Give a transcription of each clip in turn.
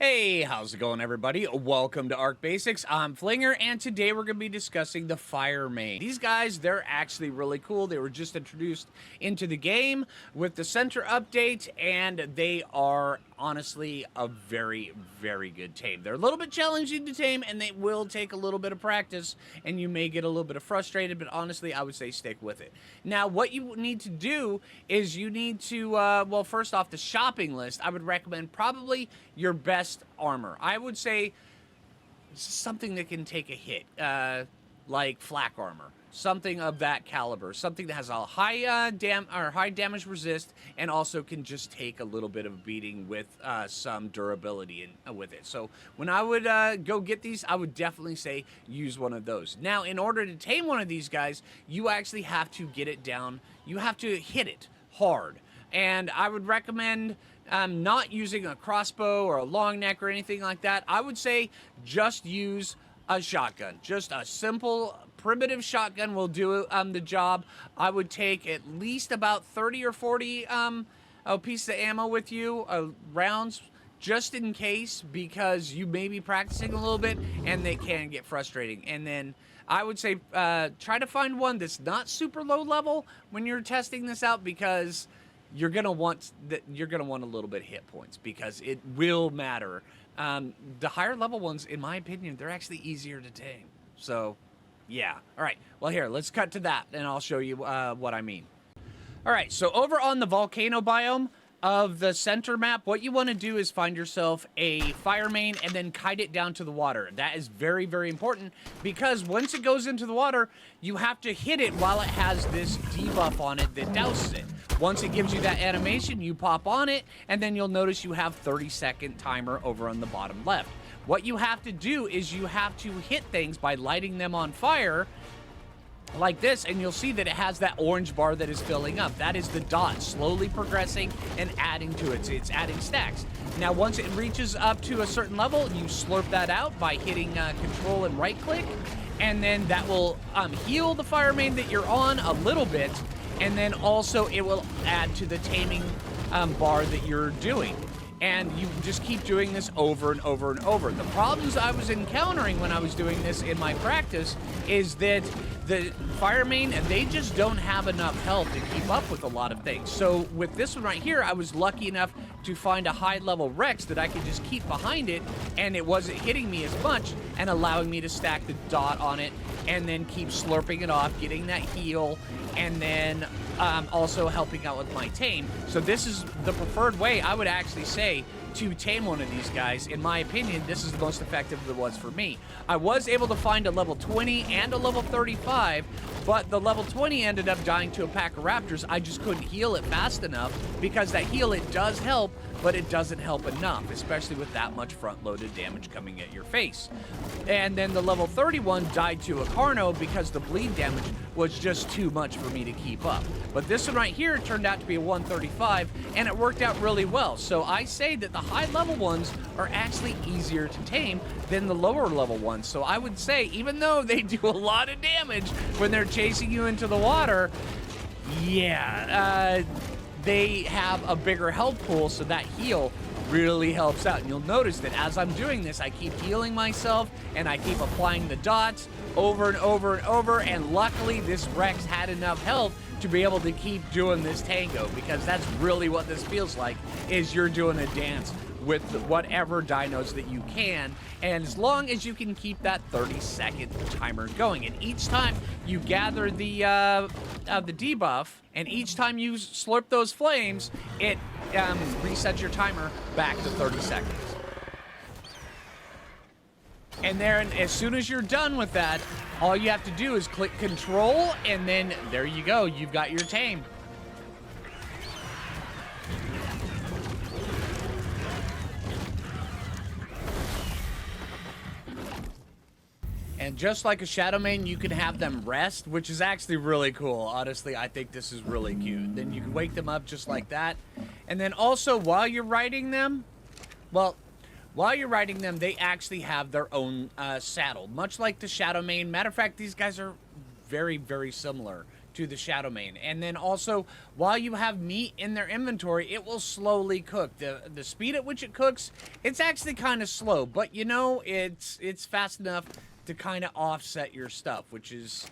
Hey, how's it going, everybody? Welcome to Arc Basics. I'm Phlinger, and today we're going to be discussing the Pyromane. These guys, they're actually really cool. They were just introduced into the game with the center update, and they are honestly a very, very good tame. They're a little bit challenging to tame, and they will take a little bit of practice, and you may get a little bit of frustrated, but honestly, I would say stick with it. Now, what you need to do is you need to, well, first off, the shopping list, I would recommend probably your best armor. I would say something that can take a hit, like flak armor, something of that caliber, something that has a high high damage resist, and also can just take a little bit of beating with some durability with it. So when I would go get these, I would definitely say use one of those. Now, in order to tame one of these guys, you actually have to get it down. You have to hit it hard, and I would recommend not using a crossbow or a long neck or anything like that. I would say just use a shotgun. Just a simple primitive shotgun will do the job. I would take at least about 30 or 40 pieces of ammo with you, rounds, just in case, because you may be practicing a little bit and they can get frustrating. And then I would say try to find one that's not super low level when you're testing this out, because you're gonna want a little bit of hit points, because it will matter. The higher level ones, in my opinion, they're actually easier to tame. So, yeah. All right. Well, here, let's cut to that, and I'll show you what I mean. All right. So over on the volcano biome of the center map, what you want to do is find yourself a Pyromane and then kite it down to the water. That is very, very important, because once it goes into the water, you have to hit it while it has this debuff on it that douses it. Once it gives you that animation, you pop on it, and then you'll notice you have 30-second timer over on the bottom left. What you have to do is you have to hit things by lighting them on fire like this, and you'll see that it has that orange bar that is filling up. That is the dot slowly progressing and adding to it. It's adding stacks. Now, once it reaches up to a certain level, you slurp that out by hitting control and right click, and then that will heal the Pyromane that you're on a little bit, and then also it will add to the taming bar that you're doing. And you just keep doing this over and over and over. The problems I was encountering when I was doing this in my practice is that the Pyromane, they just don't have enough health to keep up with a lot of things. So with this one right here, I was lucky enough to find a high-level Rex that I could just keep behind it, and it wasn't hitting me as much and allowing me to stack the dot on it and then keep slurping it off, getting that heal, and then also helping out with my tame. So this is the preferred way, I would actually say, to tame one of these guys. In my opinion, this is the most effective that was for me. I was able to find a level 20 and a level 35, but the level 20 ended up dying to a pack of raptors. I just couldn't heal it fast enough, because that heal, it does help, but it doesn't help enough, especially with that much front-loaded damage coming at your face. And then the level 31 died to a Carno because the bleed damage was just too much for me to keep up. But this one right here turned out to be a 135, and it worked out really well. So I say that the high-level ones are actually easier to tame than the lower-level ones. So I would say, even though they do a lot of damage when they're chasing you into the water, yeah, they have a bigger health pool, so that heal really helps out. And you'll notice that as I'm doing this, I keep healing myself, and I keep applying the dots over and over and over, and luckily this Rex had enough health to be able to keep doing this tango, because that's really what this feels like, is you're doing a dance with whatever dinos that you can, and as long as you can keep that 30-second timer going. And each time you gather the debuff, and each time you slurp those flames, it resets your timer back to 30 seconds. And then as soon as you're done with that, all you have to do is click control, and then there you go, you've got your tame. And just like a Shadowmane, you can have them rest, which is actually really cool. Honestly, I think this is really cute. Then you can wake them up just like that. And then also, while you're riding them, well, while you're riding them, they actually have their own saddle, much like the Shadowmane. Matter of fact, these guys are very, very similar to the Shadowmane. And then also, while you have meat in their inventory, it will slowly cook. The speed at which it cooks, it's actually kind of slow, but you know, it's fast enough to kind of offset your stuff, which is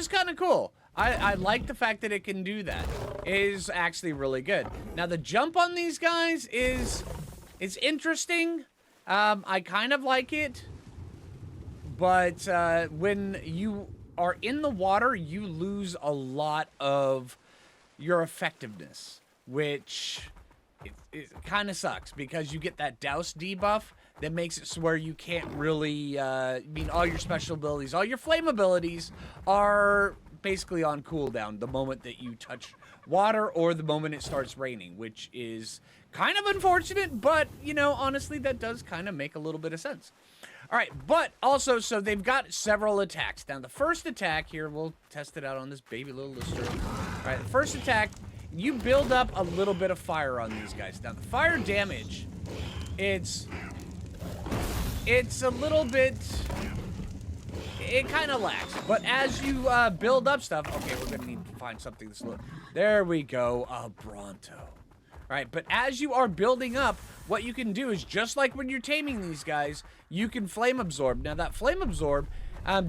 kind of cool. I like the fact that it can do that. It is actually really good. Now the jump on these guys is interesting. I kind of like it, but when you are in the water, you lose a lot of your effectiveness, which it kind of sucks because you get that douse debuff that makes it so where you can't really, all your special abilities, all your flame abilities are basically on cooldown the moment that you touch water or the moment it starts raining, which is kind of unfortunate, but, you know, honestly, that does kind of make a little bit of sense. All right, but also, so they've got several attacks. Now, the first attack here, we'll test it out on this baby little lister. All right, the first attack, you build up a little bit of fire on these guys. Now, the fire damage, it's a little bit, it kind of lacks. But as you build up stuff, okay, we're going to need to find something that's little. There we go, a Bronto. All right, but as you are building up, what you can do is, just like when you're taming these guys, you can flame absorb. Now, that flame absorb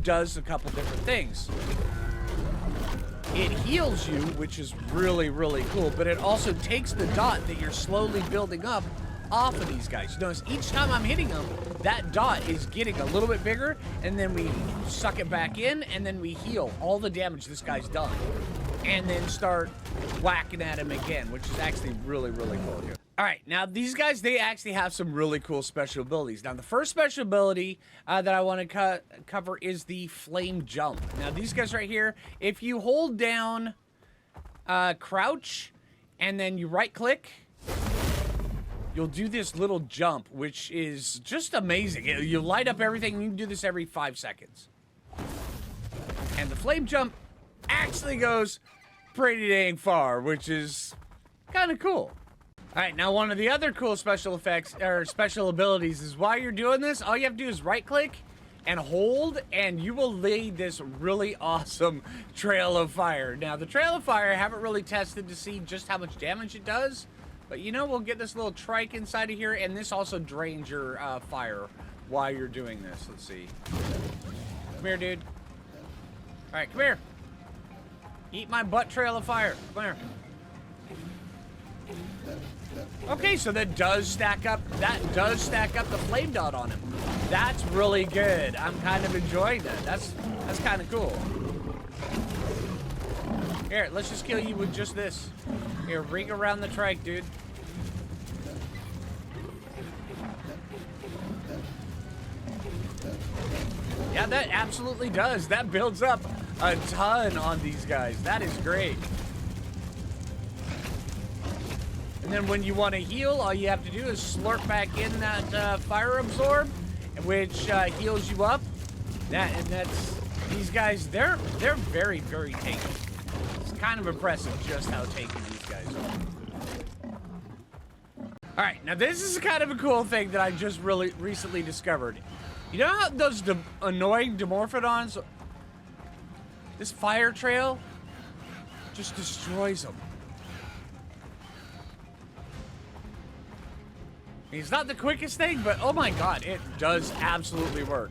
does a couple different things. It heals you, which is really, really cool, but it also takes the dot that you're slowly building up off of these guys. Notice each time I'm hitting them, that dot is getting a little bit bigger, and then we suck it back in, and then we heal all the damage this guy's done, and then start whacking at him again, which is actually really, really cool here. All right, now these guys, they actually have some really cool special abilities. Now, the first special ability that I want to cover is the flame jump. Now, these guys right here, if you hold down crouch and then you right click, you'll do this little jump, which is just amazing. You light up everything. You can do this every 5 seconds. And the flame jump actually goes pretty dang far, which is kind of cool. All right, now one of the other cool special effects, or special abilities, is while you're doing this, all you have to do is right-click and hold, and you will lead this really awesome trail of fire. Now, the trail of fire, I haven't really tested to see just how much damage it does, but you know, we'll get this little trike inside of here, and this also drains your fire while you're doing this. Let's see. Come here, dude. All right, come here. Eat my butt trail of fire. Come here. Okay, so that does stack up. That does stack up the flame dot on him. That's really good. I'm kind of enjoying that. That's kind of cool. Here, let's just kill you with just this. Here, ring around the trike, dude. Yeah, that absolutely does. That builds up a ton on these guys. That is great. And then when you want to heal, all you have to do is slurp back in that fire absorb, which heals you up. That's these guys. They're very, very tanky. It's kind of impressive just how tanky these guys are. All right, now this is kind of a cool thing that I just really recently discovered. You know how those annoying Dimorphodons, this fire trail just destroys them. It's not the quickest thing, but oh my god, it does absolutely work.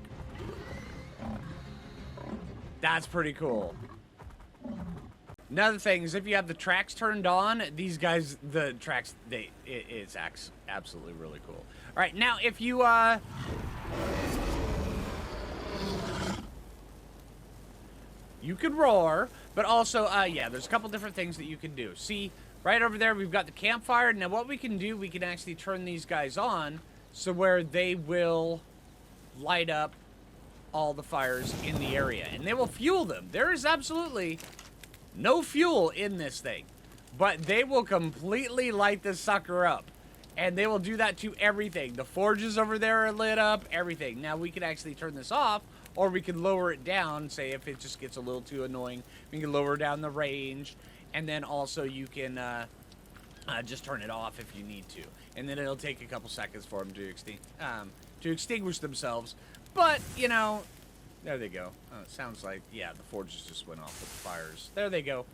That's pretty cool. Another thing is, if you have the tracks turned on, these guys, the tracks, it's absolutely really cool. All right, now if you, you can roar, but also, yeah, there's a couple different things that you can do. See, right over there, we've got the campfire. Now, what we can do, we can actually turn these guys on so where they will light up all the fires in the area, and they will fuel them. There is absolutely no fuel in this thing, but they will completely light this sucker up, and they will do that to everything. The forges over there are lit up, everything. Now, we can actually turn this off, or we can lower it down, say if it just gets a little too annoying. We can lower down the range, and then also you can just turn it off if you need to. And then it'll take a couple seconds for them to extinguish themselves. But, you know, There they go. Oh, it sounds like, yeah, the forges just went off with the fires. There they go. All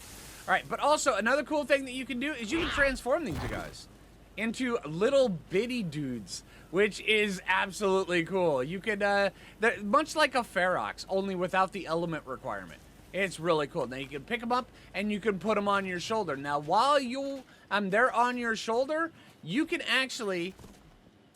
right, but also another cool thing that you can do is you can transform these guys into little bitty dudes, which is absolutely cool. You could, they're much like a Ferox, only without the element requirement. It's really cool. Now you can pick them up and you can put them on your shoulder. Now while they're on your shoulder, you can actually,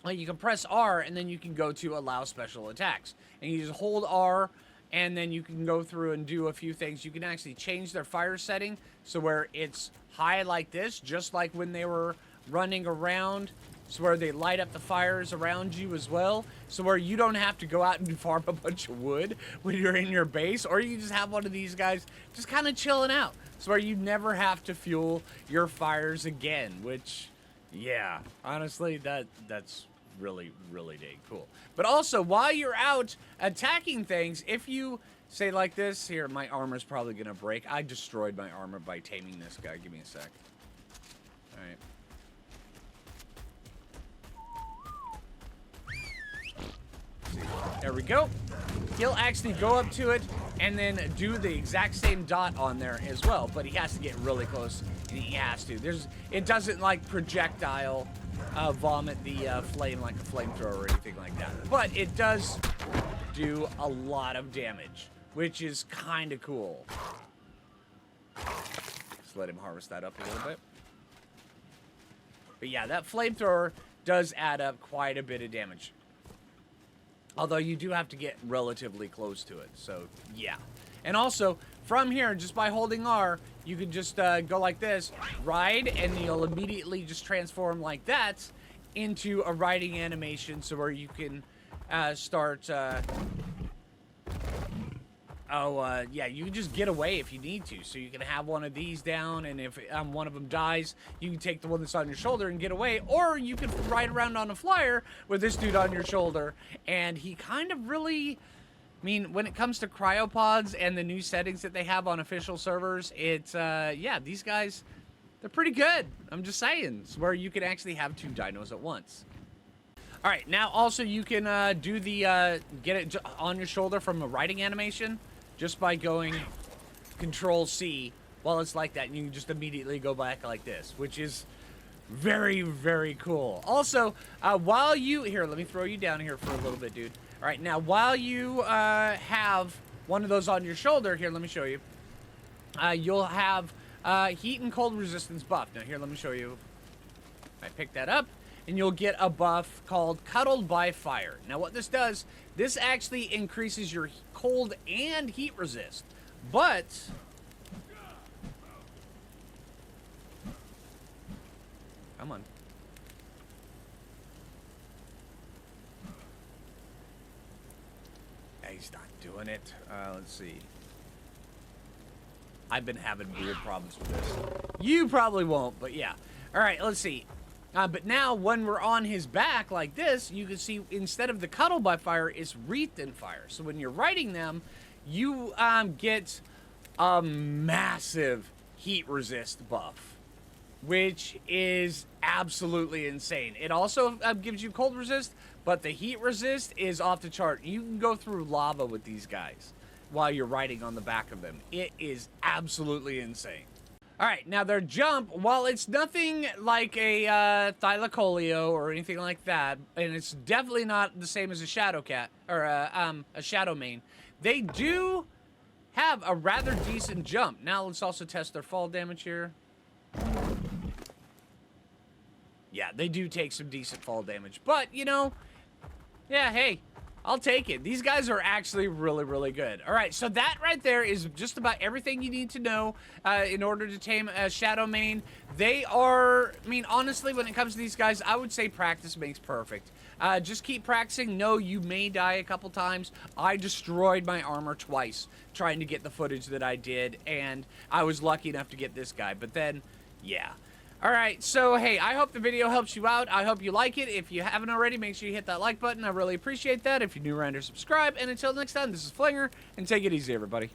you can press R and then you can go to allow special attacks. And you just hold R and then you can go through and do a few things. You can actually change their fire setting so where it's high like this, just like when they were running around, so where they light up the fires around you as well, so where you don't have to go out and farm a bunch of wood when you're in your base, or you just have one of these guys just kind of chilling out, so where you never have to fuel your fires again, which, yeah, honestly, that's really, really dang cool. But also, while you're out attacking things, if you say like this, here, my armor's probably gonna break. I destroyed my armor by taming this guy. Give me a sec. All right. There we go. He'll actually go up to it and then do the exact same dot on there as well, but he has to get really close, and he has to. It doesn't like projectile vomit the flame like a flamethrower or anything like that, but it does do a lot of damage, which is kind of cool. Just let him harvest that up a little bit. But yeah, that flamethrower does add up quite a bit of damage. Although you do have to get relatively close to it, so yeah. And also, from here, just by holding R, you can just go like this, ride, and you'll immediately just transform like that into a riding animation, so where you can start... yeah, you can just get away if you need to. So you can have one of these down, and if one of them dies, you can take the one that's on your shoulder and get away. Or you can ride around on a flyer with this dude on your shoulder, and he kind of really... I mean, when it comes to cryopods and the new settings that they have on official servers, it's, yeah, these guys, they're pretty good. I'm just saying. It's where you can actually have two dinos at once. All right, now also you can do the, get it on your shoulder from a riding animation just by going Control-C while it's like that, and you can just immediately go back like this, which is very, very cool. Also, while you... Here, let me throw you down here for a little bit, dude. All right, now, while you have one of those on your shoulder, here, let me show you. You'll have heat and cold resistance buff. Now, here, let me show you. I picked that up, and you'll get a buff called Cuddled by Fire. Now, what this does, this actually increases your cold and heat resist, but... Come on. He's not doing it. Let's see. I've been having weird problems with this. You probably won't, but yeah. All right, let's see. But now, when we're on his back like this, you can see instead of the Cuddle by Fire, it's Wreathed in Fire. So when you're riding them, you get a massive heat resist buff, which is absolutely insane. It also gives you cold resist, but the heat resist is off the chart. You can go through lava with these guys while you're riding on the back of them. It is absolutely insane. All right, now their jump, while it's nothing like a Thylacoleo or anything like that, and it's definitely not the same as a Shadow Cat, or a Shadow Mane, they do have a rather decent jump. Now let's also test their fall damage here. Yeah, they do take some decent fall damage, but, you know, yeah, hey, I'll take it. These guys are actually really, really good. All right, so that right there is just about everything you need to know in order to tame a Shadow Mane. They are, I mean, honestly, when it comes to these guys, I would say practice makes perfect. Just keep practicing. No, you may die a couple times. I destroyed my armor twice trying to get the footage that I did, and I was lucky enough to get this guy. But then, yeah. All right, so, hey, I hope the video helps you out. I hope you like it. If you haven't already, make sure you hit that like button. I really appreciate that. If you're new around here, subscribe. And until next time, this is Phlinger, and take it easy, everybody.